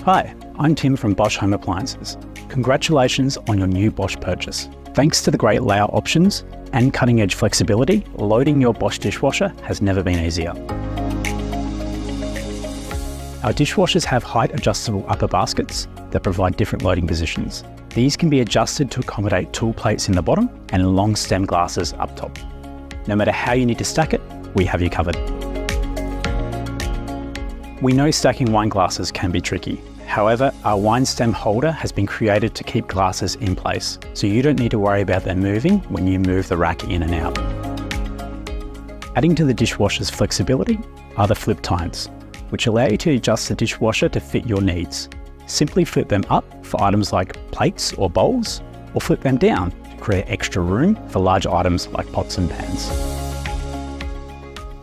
Hi, I'm Tim from Bosch Home Appliances. Congratulations on your new Bosch purchase. Thanks to the great layout options and cutting-edge flexibility, loading your Bosch dishwasher has never been easier. Our dishwashers have height-adjustable upper baskets that provide different loading positions. These can be adjusted to accommodate tool plates in the bottom and long stem glasses up top. No matter how you need to stack it, we have you covered. We know stacking wine glasses can be tricky. However, our wine stem holder has been created to keep glasses in place, so you don't need to worry about them moving when you move the rack in and out. Adding to the dishwasher's flexibility are the flip tines, which allow you to adjust the dishwasher to fit your needs. Simply flip them up for items like plates or bowls, or flip them down to create extra room for large items like pots and pans.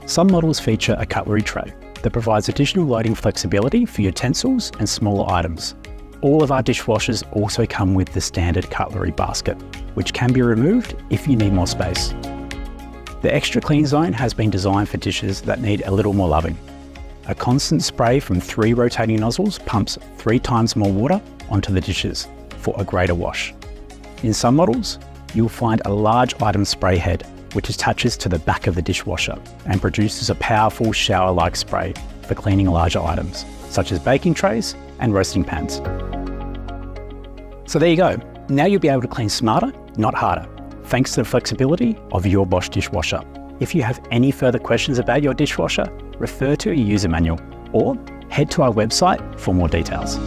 Some models feature a cutlery tray that provides additional loading flexibility for utensils and smaller items. All of our dishwashers also come with the standard cutlery basket, which can be removed if you need more space. The extra clean zone has been designed for dishes that need a little more loving. A constant spray from 3 rotating nozzles pumps 3 times more water onto the dishes for a greater wash. In some models, you'll find a large item spray head which attaches to the back of the dishwasher and produces a powerful shower-like spray for cleaning larger items, such as baking trays and roasting pans. So there you go. Now you'll be able to clean smarter, not harder, thanks to the flexibility of your Bosch dishwasher. If you have any further questions about your dishwasher, refer to a user manual or head to our website for more details.